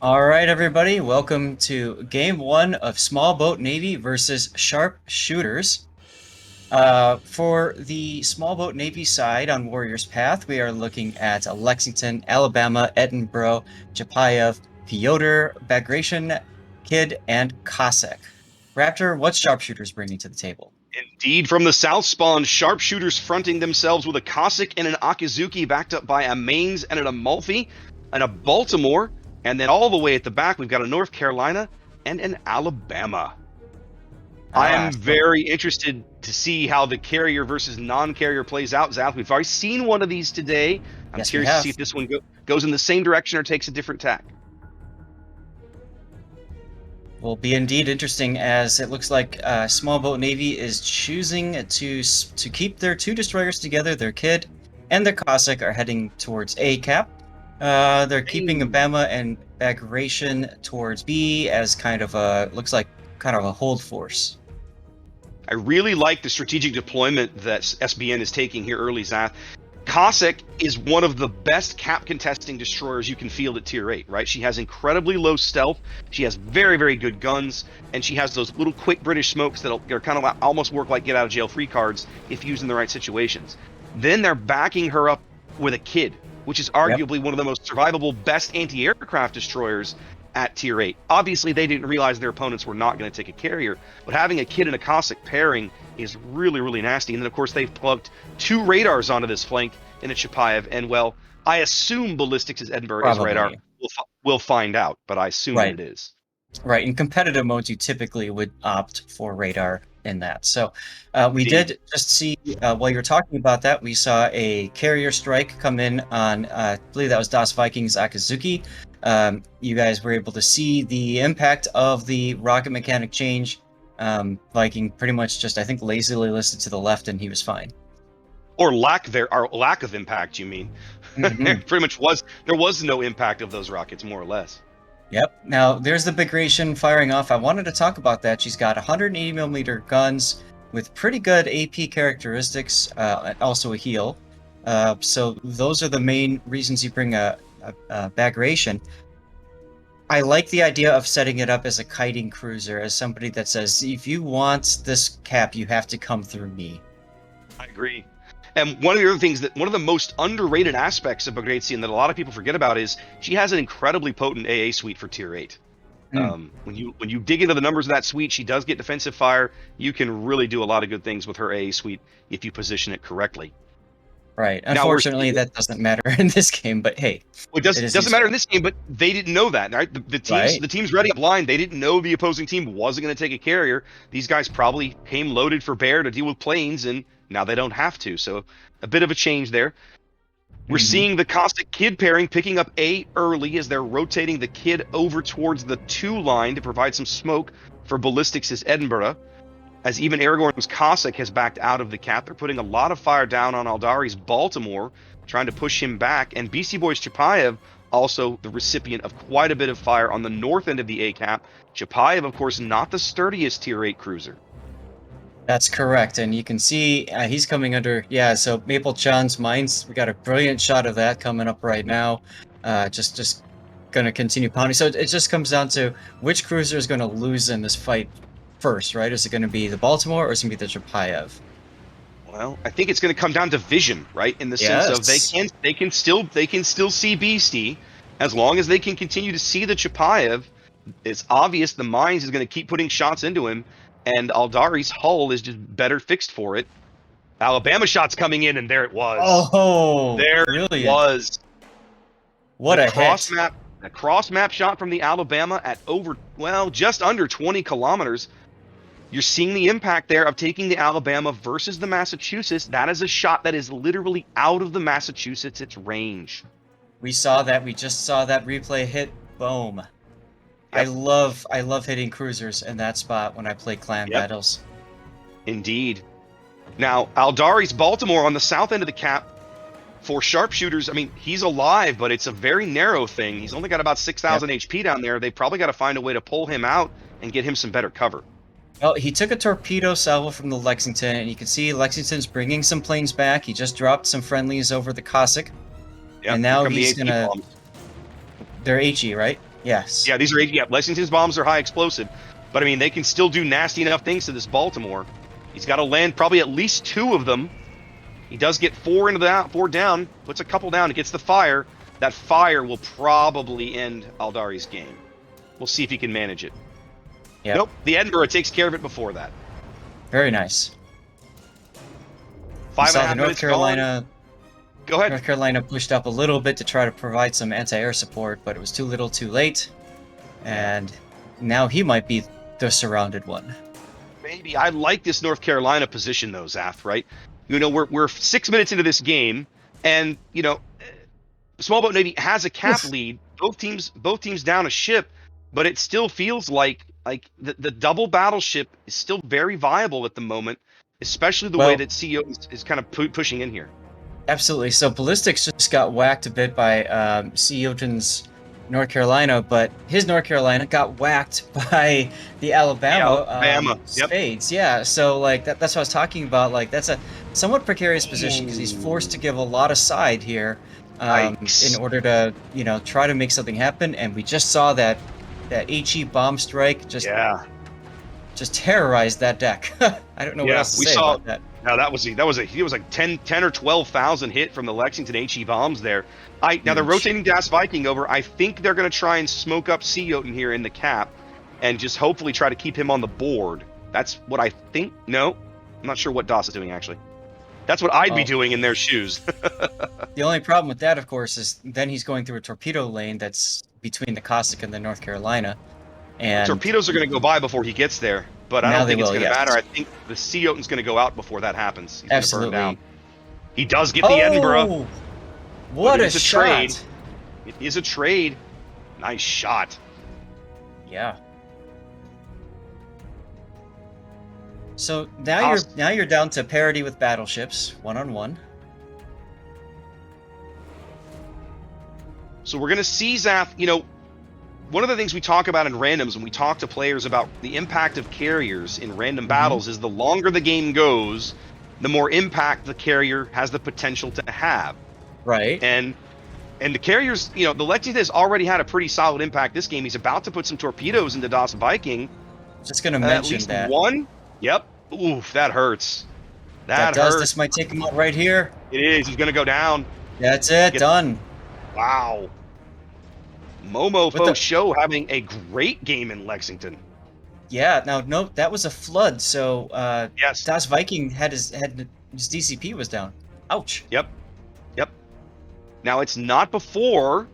All right, everybody, welcome to Game 1 of Small Boat Navy versus Sharp Shooters. For the Small Boat Navy side on Warriors Path, we are looking at Lexington, Alabama, Edinburgh, Chapayev, Fyodor, Bagration, Kidd, and Cossack. Raptor, what's Sharpshooters bringing to the table? Indeed, from the south spawn, sharpshooters fronting themselves with a Cossack and an Akizuki backed up by a Mainz and an Amalfi and a Baltimore. And then all the way at the back, we've got a North Carolina and an Alabama. I am So very interested to see how the carrier versus non-carrier plays out, Zath. We've already seen one of these today. I'm yes, we curious to see have. if this one goes in the same direction or takes a different tack. Will be indeed interesting, as it looks like Small Boat Navy is choosing to keep their two destroyers together. Their Kidd and their Cossack are heading towards A cap. They're keeping Obama and Bagration towards B as kind of looks like kind of a hold force. I really like the strategic deployment that SBN is taking here early, Zath. Cossack is one of the best cap contesting destroyers you can field at tier 8, right? She has incredibly low stealth, she has very, very good guns, and she has those little quick British smokes that are kind of almost work like get out of jail free cards if used in the right situations. Then they're backing her up with a Kidd, which is arguably one of the most survivable, best anti-aircraft destroyers at tier 8. Obviously, they didn't realize their opponents were not going to take a carrier, but having a Kidd and a Cossack pairing is really, really nasty. And then, of course, they've plugged two radars onto this flank in a Chapayev, and, well, I assume Ballistics' Edinburgh is radar. We'll find out, but I assume that it is. Right. In competitive modes, you typically would opt for radar in that. So we did just see, while you were talking about that, we saw a carrier strike come in on, I believe that was Das Viking's Akizuki. You guys were able to see the impact of the rocket mechanic change. Viking pretty much just, I think, lazily listed to the left, and he was fine. Or lack of impact, you mean? Pretty much there was no impact of those rockets, more or less. Yep. Now, there's the Bagration firing off. I wanted to talk about that. She's got 180mm guns with pretty good AP characteristics, also a heal. So those are the main reasons you bring a Bagration. I like the idea of setting it up as a kiting cruiser, as somebody that says, if you want this cap, you have to come through me. I agree. And one of the other things one of the most underrated aspects of Bagration that a lot of people forget about is she has an incredibly potent AA suite for tier 8. When you dig into the numbers of that suite, she does get defensive fire. You can really do a lot of good things with her AA suite if you position it correctly. Right. Unfortunately, that doesn't matter in this game, but hey. It doesn't matter in this game, but they didn't know that, right? The team's ready up line. They didn't know the opposing team wasn't going to take a carrier. These guys probably came loaded for bear to deal with planes, and now they don't have to. So a bit of a change there. We're seeing the Cossack Kidd pairing picking up A early as they're rotating the Kidd over towards the 2 line to provide some smoke for Ballistics' Edinburgh. As even Aragorn's Cossack has backed out of the cap, they're putting a lot of fire down on Aldari's Baltimore, trying to push him back. And BC Boy's Chapayev, also the recipient of quite a bit of fire on the north end of the A cap. Chapayev, of course, not the sturdiest tier 8 cruiser. That's correct, and you can see he's coming under, so Maple Chan's mines, we got a brilliant shot of that coming up right now. Just going to continue pounding. So it just comes down to which cruiser is going to lose in this fight first, right? Is it going to be the Baltimore or is it going to be the Chapayev? Well, I think it's going to come down to vision, right? In the sense of they can still see Beastie as long as they can continue to see the Chapayev. It's obvious the mines is going to keep putting shots into him, and Aldari's hull is just better fixed for it. Alabama shots coming in, and there it was. Oh, there brilliant. It was. What a hit. A cross map shot from the Alabama at just under 20 kilometers. You're seeing the impact there of taking the Alabama versus the Massachusetts. That is a shot that is literally out of the Massachusetts' range. We saw that. We just saw that replay hit. Boom. Yep. I love hitting cruisers in that spot when I play clan battles. Indeed. Now, Aldari's Baltimore on the south end of the cap for sharpshooters. I mean, he's alive, but it's a very narrow thing. He's only got about 6,000 HP down there. They probably got to find a way to pull him out and get him some better cover. Well, he took a torpedo salvo from the Lexington, and you can see Lexington's bringing some planes back. He just dropped some friendlies over the Cossack. And now he's going to... They're HE, right? Yes. Yeah, these are Lexington's bombs are high explosive, but I mean they can still do nasty enough things to this Baltimore. He's got to land probably at least 2 of them. He does get 4 into the 4 down, puts a couple down, he gets the fire. That fire will probably end Aldari's game. We'll see if he can manage it. Yep. Nope, the Edinburgh takes care of it before that. Very nice. 5.5 minutes Carolina. Go ahead. North Carolina pushed up a little bit to try to provide some anti-air support, but it was too little, too late, and now he might be the surrounded one. Maybe. I like this North Carolina position though, Zath. Right? You know, we're 6 minutes into this game, and you know, Small Boat Navy has a cap lead. Both teams down a ship, but it still feels like the double battleship is still very viable at the moment, especially the way that CEO is kind of pushing in here. Absolutely. So Ballistics just got whacked a bit by Seaoten's North Carolina, but his North Carolina got whacked by the Alabama Spades. Yeah. So like that's what I was talking about. Like that's a somewhat precarious position because he's forced to give a lot of side here in order to try to make something happen. And we just saw that HE bomb strike just terrorized that deck. I don't know what else to say about that. Now that was like 10 or 12,000 hit from the Lexington HE bombs there. Now they're rotating Das Viking over. I think they're going to try and smoke up Seaoten here in the cap, and just hopefully try to keep him on the board. That's what I think. No, I'm not sure what Das is doing actually. That's what I'd be doing in their shoes. The only problem with that, of course, is then he's going through a torpedo lane that's between the Cossack and the North Carolina. And torpedoes are going to go by before he gets there, but I don't think it's going to matter. I think the Seaoten's going to go out before that happens. He's Absolutely. Going to burn down. He does get the Edinburgh. What a shot! Trade. It is a trade. Nice shot. Yeah. So now you're down to parity with battleships, 1-on-1. So we're going to see Zath, one of the things we talk about in randoms when we talk to players about the impact of carriers in random battles is the longer the game goes, the more impact the carrier has the potential to have. Right. And the carriers, the Lexington has already had a pretty solid impact this game. He's about to put some torpedoes into Das Viking. Just going to mention at least that. One? Yep. Oof, that hurts. That hurts. Hurts. This might take him out right here. It is. He's going to go down. That's it. Done. Wow. Momo Show having a great game in Lexington. Yeah, no, that was a flood. So yes, Das Viking had his DCP was down. Ouch. Yep. Now it's not before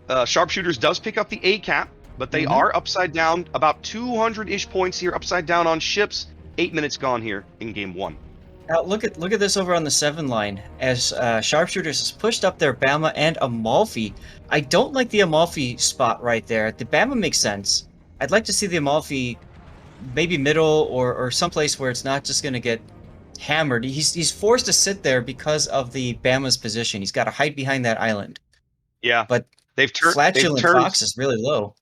Sharpshooters does pick up the A cap, but they are upside down about 200-ish points here, upside down on ships. 8 minutes gone here in game 1. Now look at this over on the 7 line as Sharpshooters has pushed up their Bama and Amalfi. I don't like the Amalfi spot right there. The Bama makes sense. I'd like to see the Amalfi maybe middle or someplace where it's not just going to get hammered. He's forced to sit there because of the Bama's position. He's got to hide behind that island. Yeah, but Flatulent Fox is really low.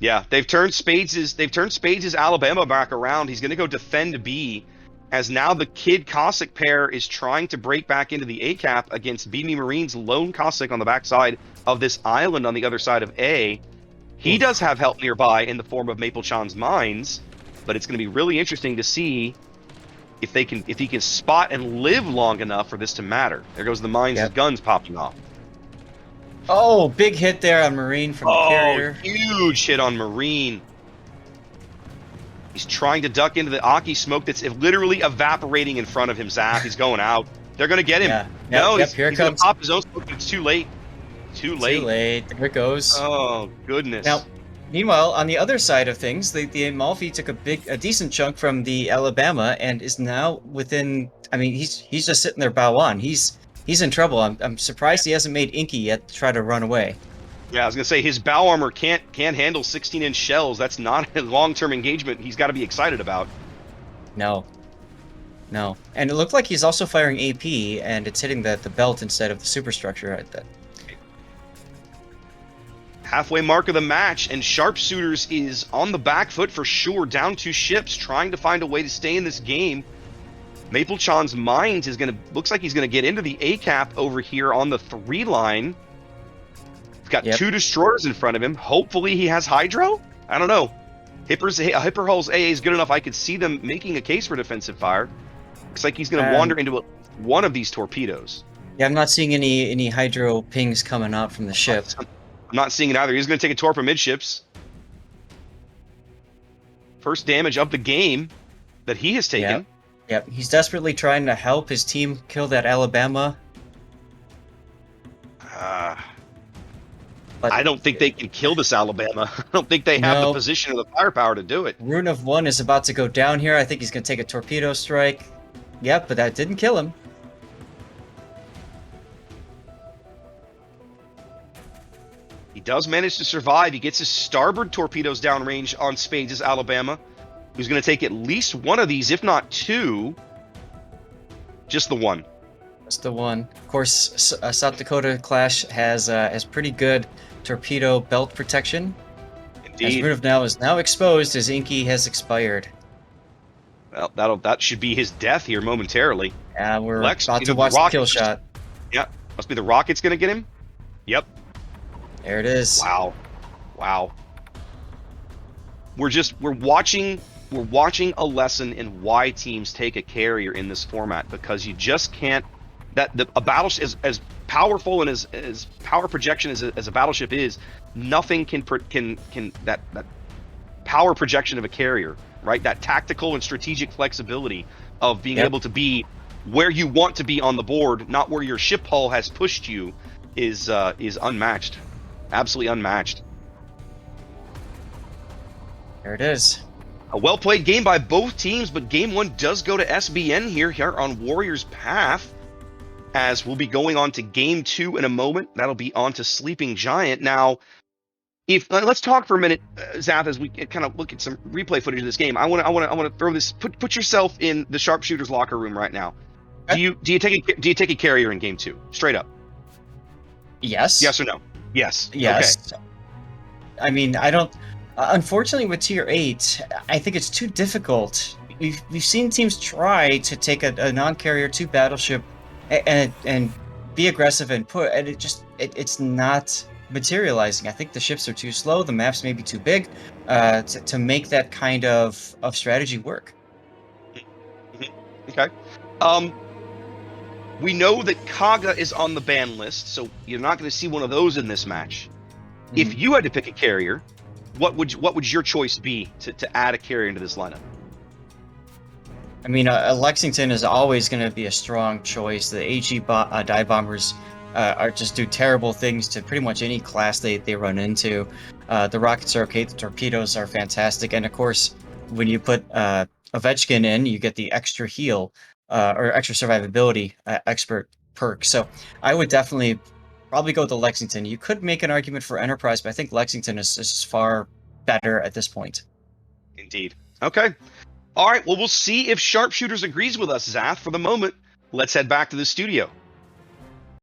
Yeah, they've turned Spades' Alabama back around. He's going to go defend B. As now the Kid Cossack pair is trying to break back into the A-cap against BB Marine's lone Cossack on the backside of this island on the other side of A. He does have help nearby in the form of Maple Chan's mines, but it's going to be really interesting to see if he can spot and live long enough for this to matter. There goes the mines and guns popping off. Oh, big hit there on Marine from the carrier. Huge hit on Marine. He's trying to duck into the Aki smoke that's literally evaporating in front of him, Zap. He's going out. They're going to get him. Yeah. He's here going to pop his own smoke, but it's too late. Too late. There it goes. Oh, goodness. Now, meanwhile, on the other side of things, the Amalfi took a decent chunk from the Alabama and is now within. I mean, he's just sitting there bow on. He's in trouble. I'm surprised he hasn't made Inky yet to try to run away. Yeah, I was gonna say his bow armor can't handle 16-inch shells. That's not a long-term engagement he's got to be excited about. No. And it looked like he's also firing AP, and it's hitting the belt instead of the superstructure at that. Halfway mark of the match, and Sharpshooters is on the back foot for sure, down 2 ships, trying to find a way to stay in this game. Maple Chan's mines looks like he's gonna get into the A cap over here on the 3 line. He's got Yep. 2 destroyers in front of him. Hopefully he has Hydro? I don't know. Hipper Hull's AA is good enough. I could see them making a case for defensive fire. Looks like he's going to wander into one of these torpedoes. Yeah, I'm not seeing any hydro pings coming out from the ship. I'm not seeing it either. He's going to take a torp midships. First damage of the game that he has taken. Yep. He's desperately trying to help his team kill that Alabama. But I don't think they can kill this Alabama. I don't think they have the position or the firepower to do it. Rune of 1 is about to go down here. I think he's going to take a torpedo strike. Yep, but that didn't kill him. He does manage to survive. He gets his starboard torpedoes downrange on Spades' Alabama. He's going to take at least one of these, if not 2. Just the one. Just the one. Of course, South Dakota class has pretty good torpedo belt protection. Indeed. As Rune of now is now exposed, his Inky has expired. Well, that should be his death here momentarily. Yeah, we're about to watch the kill shot. Yep. Must be the rocket's going to get him. Yep. There it is. Wow. We're watching a lesson in why teams take a carrier in this format, because you just can't. A battleship is as powerful and as power projection as a battleship is. Nothing can that power projection of a carrier, right? That tactical and strategic flexibility of being able to be where you want to be on the board, not where your ship hull has pushed you, is unmatched. Absolutely unmatched. There it is. A well-played game by both teams, but game 1 does go to SBN here on Warriors Path, as we'll be going on to game 2 in a moment. That'll be on to Sleeping Giant. Now, let's talk for a minute, Zath, as we kind of look at some replay footage of this game. I want to throw this. Put yourself in the sharpshooters locker room right now. Okay. Do you take a carrier in game 2? Straight up. Yes. Yes or no? Yes. Yes. Okay. I mean, I don't. Unfortunately, with Tier 8, I think it's too difficult. We've seen teams try to take a non-carrier 2 battleship and be aggressive and put, and it's not materializing. I think the ships are too slow. The maps may be too big to make that kind of strategy work. Okay. We know that Kaga is on the ban list, so you're not going to see one of those in this match. Mm-hmm. If you had to pick a carrier, what would your choice be to add a carrier into this lineup? I mean, Lexington is always going to be a strong choice. The AG dive bombers are just do terrible things to pretty much any class they run into. The rockets are okay. The torpedoes are fantastic, and of course, when you put Ovechkin in, you get the extra heal or extra survivability expert perk. So I would definitely probably go with the Lexington. You could make an argument for Enterprise, but I think Lexington is far better at this point. Indeed. Okay. All right. Well, we'll see if Sharpshooters agrees with us, Zath. For the moment, let's head back to the studio.